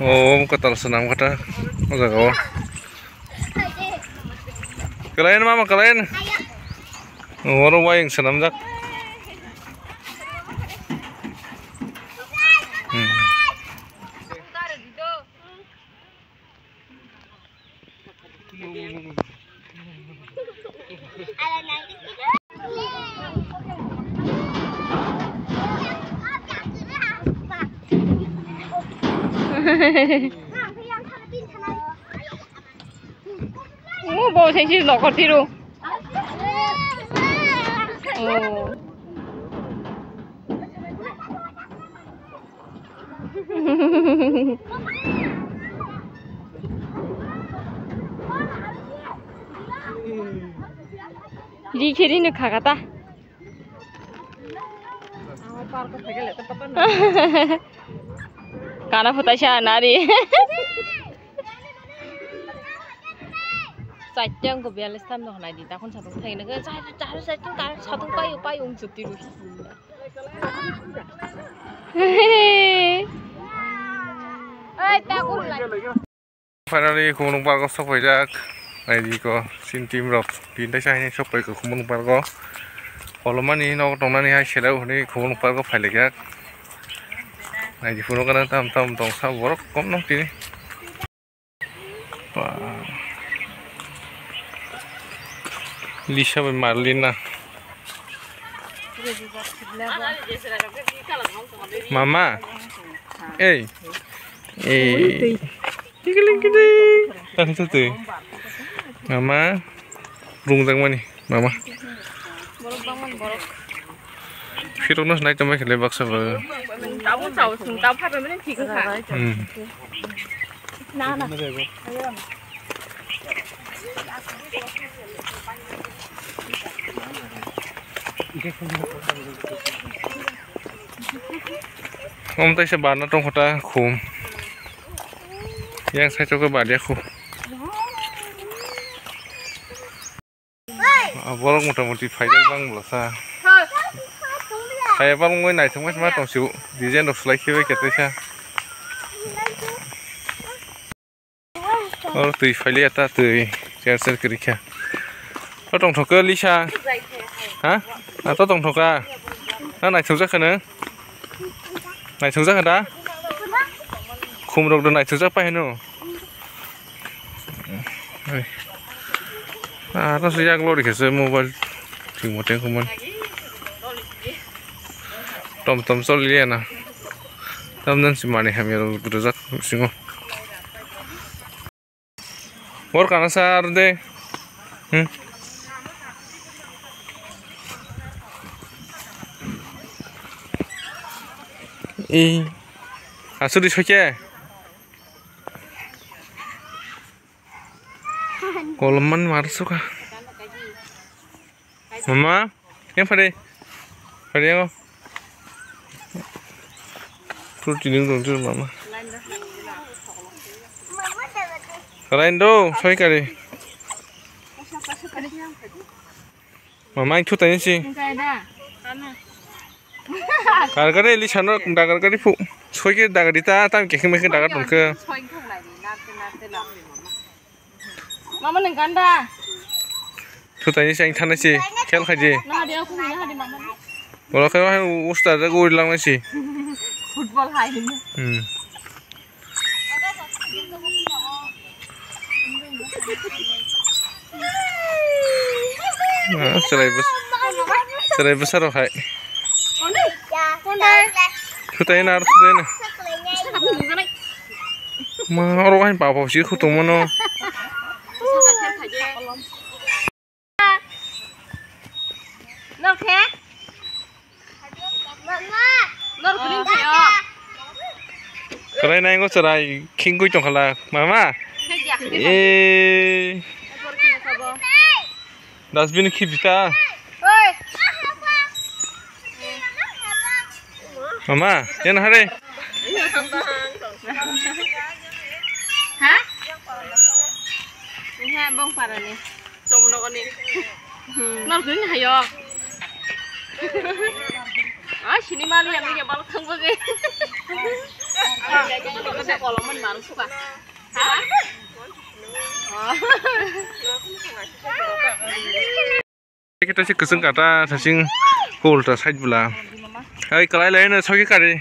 Oh, ketal senam kata. Masa kau? Kalian mama kalian? Orang wayang senam jak. Bố thành chỉ nó còn thi đâu. Đi khi đi nước khá ta. Karena foto sana di. Sajjang ko bialis tam no na di ta kon satung thai na ga sajjang ka satung payu juti ru. Ai ta ko Finally kumunung parko sampai jak. Ai ko sin tim rok tin ta sai sampai ke kumunung parko. Kalau mani no tong nani hai sedau ni kumunung parko phai jak. Ai di puno kana tam tong sa borok kom nong tini. Lisa dan Marlina. Mama. Kiling. Tadi tuh. Mama. Rung tang mana? Mama. borok. Firok nos naik tempat kelebak sama. Tahu apa mana ঠিক আছে. Na. Om tay sa bana tong kota khum. Yang saya coba badia khum. Borok motamuti faidal bang belasa. Saya bang ngoi nai thong ma tong siu. Design dok slai khiwe kete sa. Or tui faili ata tui cancel kerikha. Tong thok ke Lisa. Hả? Tao tổng thục à? Nó này xuống rác nữa. Này xuống rác hả đã? Không được này xuống rác bay nữa. Nó sẽ rác lô để xem mobile thì một tiếng không ăn. Tôm số liền à? Tôm nên xem mà này ham rồi rác xin không? Work kana sar de. Asu di soke. Koleman masuk ah. Mama, yang pada yang kok. Terus dinding dong mama. Kalian do, soy kali. Mama ikut tanya sih. Karena ini channel dagar kali fu, soy ke dagar kita, tapi kekeh mereka dagar dong ke. Mama nengkanda. Tuh tanya sih yang tanah sih, kel kaji. Nah dia aku punya di mama. Kalau kayak ustaz aku bilang sih. Football hai ini. Nah, cerai besar hai. Kutain harus deh. Mah orang yang bawa sih kutung mana? Nol kek? Nol kuning kaya? Cerai nai nggak cerai, kingkui cong kalah, mama. Dustbin kita. Mama, yang hari? Hah? Ini bong para nih. Coba nak ni. Nol kuning hayo. Ah, sini mana yang ni yang balok tunggu ke? Kita sih keseng kata sasing hole ta side bula. Ai kalai lain soki kare.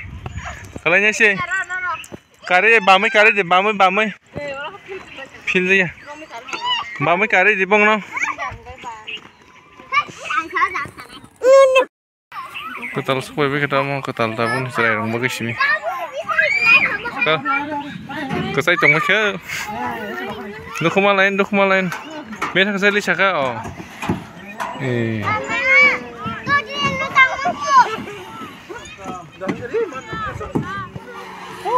Kalainya sih. Kare bamai kare de bamai. Fil ya. Bamai kare di bong no. Ketal supaya kita mau ketal tabun serai rong bagai sini. Kesai tong ke. Dokumen lain. Biasa kesai li saka oh.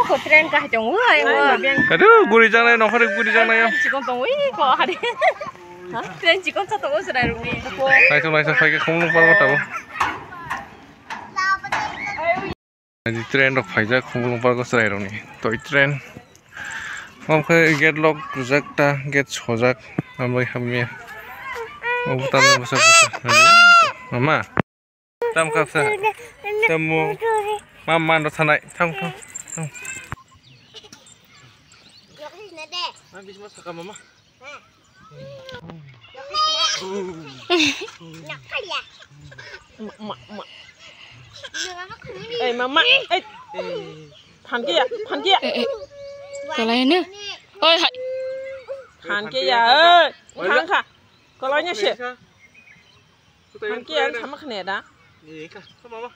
Kok tren kah jong wah Aduh, guri jangan no hari guri jangan ya. Cikon tong wih kok hari. Hah? Tren cikon satu serai rumi. Naik ke kumulung par tahu. Jadi tren dok fajar kumulung par ko serai rumi. Toy tren. Mampu get lock rujak ta get sojak ambai hamnya. Oh, tanah besar. Mama. Tam kapsa. Tamu. Mama ndo sanai. Tam. Habis masuk ke mama. Mama. Pan kia. Kalau ini. Oi, hai. Pan kia. Pan kah. Kalau nya sih. Pan kia sama kena dah. Iya kah, sama mama.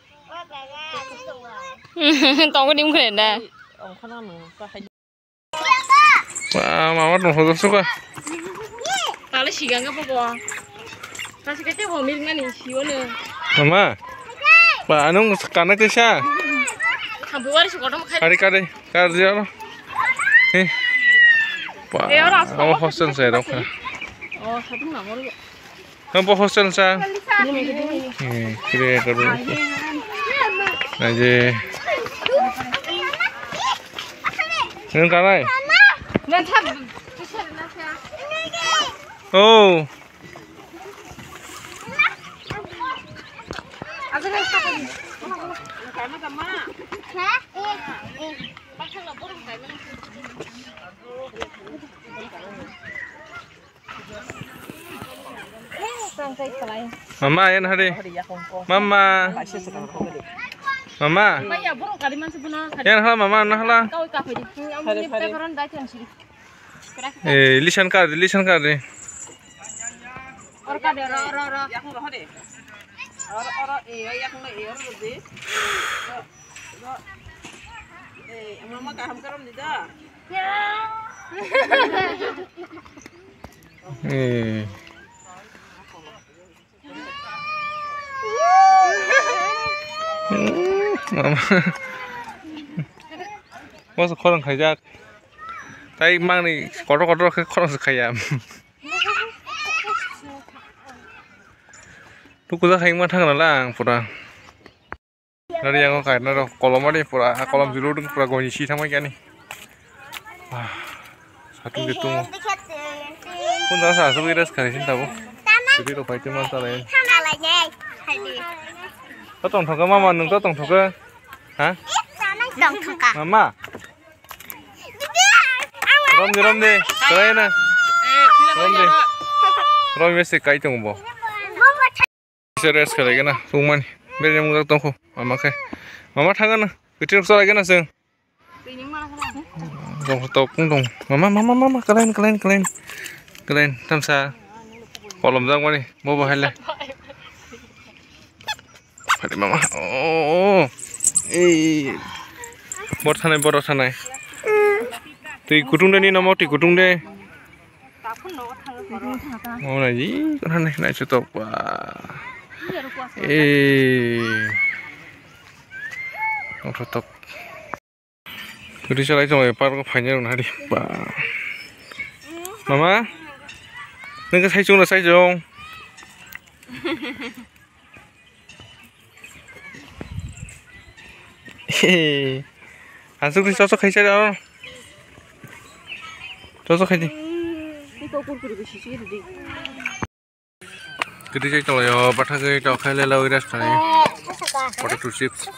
Tong có điểm kena dah. Ông khăn ăn có hay. Wah, mama tuh foto suka. Kalau sih gak apa-apa. Kasih kecil homil mana sione. Mama. Pak Anung karena kesha. Kamu harus sekolah makan. Hari kerja lo. Pak. Kamu hostel saya dong. Oh, satu nggak mau lu. Kamu hostel saya. Kira dulu. Aja. Ini kanai. Oh. Mama yan hari. Mama. Mama. Yan hala mama nah hala. Lisan kar. Mama kaham karam tidak. Mama. Masuk kolam kajak. Tapi mang nih kotor ke kolam sekayam. Tuh kuda kayak mana tangan lang pura. Dari yang kayak nado kolam ada pura kolam biru pura goni sih sama ikan nih. Wah, satu gitu. Pun tak sah kita sekali sih tahu. Jadi lo pakai cuma salah. Kau tong thok mama nung kau tong thok. Hah? Mama. Rom deh. Kau na. Rom deh. Rom mesti kai tong bo. Serius kali kan? Suman. Biar yang muda tongku. Mama kai. Mama tangan na. Kecil besar lagi na seng. Tong tok tong. Mama. Kalian. Tamsa. Kolom jang mana? Mau bahaya. Hadi mama. Oh. Bor sanai. Ti kutung deh ni nama ti kutung deh. Oh lagi, kan naik stop. Wah. Stop. Jadi saya lagi sama par ko panjang hari. Wah. Mama. Nengke saya jong. 한숨이 쪄서 가있잖아. 쪄서 가지. Cái đi chơi rồi bắt thằng cho khai lên lâu ra này. Potato chips.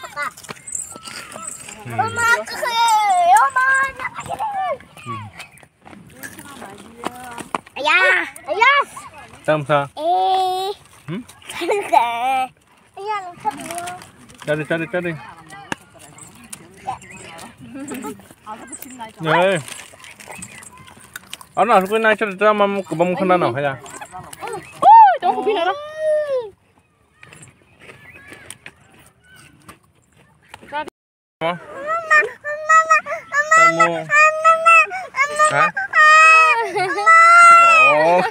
Tam sa? Cari. Này. Ở nào cái này cho ra mà cái bông không nào hay à? Đâu có pin nào đâu. Kamu. Hả? Oh,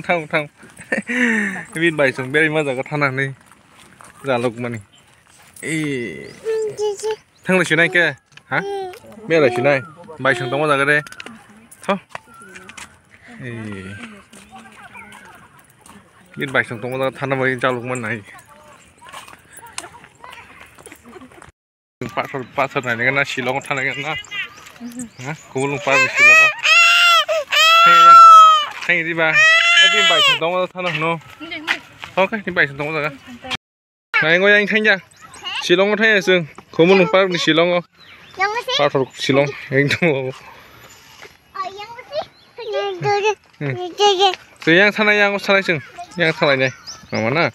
thông. Vin bảy xuống bên mà giờ có thằng nào đi. Giả lục mà này. Thằng là chuyện này kia. Hả? Biết là chuyện này. Bảy xuống tông bao giờ cái đây. Thôi. Biết bảy xuống tông bao giờ thằng nào mới trao lục mà này. Pasar này cái nó xì lông thằng này cái nó. Hả? Cú lông pasar xì lông. Hay đi bà. Đi bảy xuống tông bao giờ thằng nào nó. Ok, đi bảy xuống tông bao giờ cả. Này ngồi anh thanh ra. Xì lông có thấy là sương. Cú lông pasar đi xì lông không? Pasar xì lông. Anh không. Rồi yang thằng này yang có thằng này sương. Yang thằng này này. Ở mana?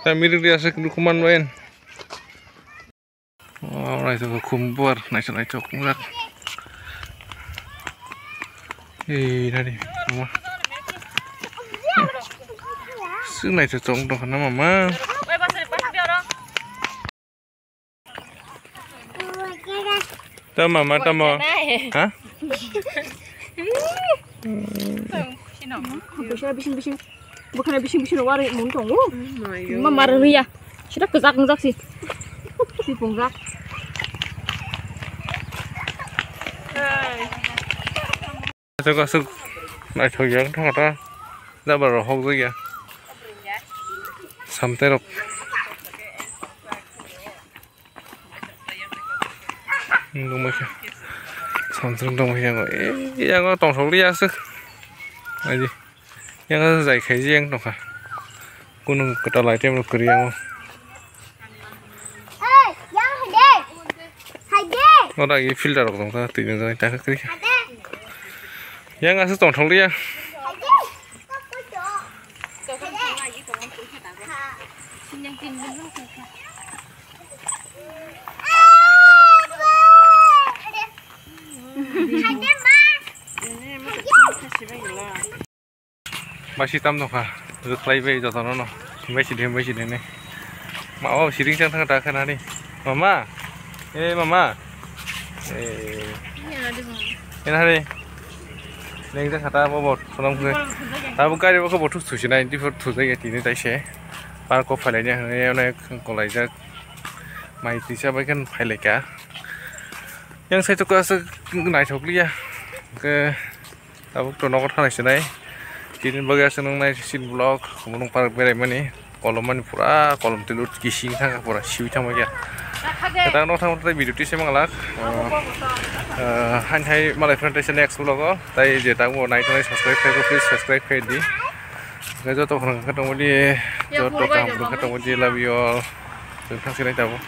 Ta mirip dia sekuman wen. Oh, này rồi kumpul, này sẽ lại chọc cũng được. Đây đi, mama. Sương này sẽ trồng được nó mama. Ta mama ta mà. Hả? Bising. Bukan bising wari muntong. Mama ria. Sudah kezak sih. Si punggak. Tôi có sức lại thổi giỡn thằng ta ra bờ rồi không có gì sắm tê độc đúng rồi sắm tương đồng hiện rồi yang có tổng số lia sức này gì yang có giải khai riêng đâu cả cô nung cái tàu lại thêm được cười không nó đang cái filter độc tổng ta tự nhiên rồi ta cái yang ngasih tổng thống lia masih tam đâu cả rực lấy về cho nó mấy chị đến này máu chị đứng sang thằng ta cái nào đi mama mama cái nào đi nên ra khata một xong rồi ta muốn cái đó có một chút thủ này đi thủ dây thì nên tay xe ba có phải là nha em này còn lại ra mày thì sao mấy cái phải lại cả nhưng xây cho cơ sở này thuộc đi cái ta muốn cho nó có thằng này này chỉ nên bây giờ này xin blog không muốn park về đây mà này kolom pura kolom tilut kissing thang pura siu thang mấy cái kita nó thang tay video xem bằng lắc anh hay mà lại presentation next vlog tay giờ ta ngồi này cho nên subscribe please subscribe page đi cái cho tôi không có đồng đi cho tôi cảm được cái đồng đi love you all từ thang xin này chào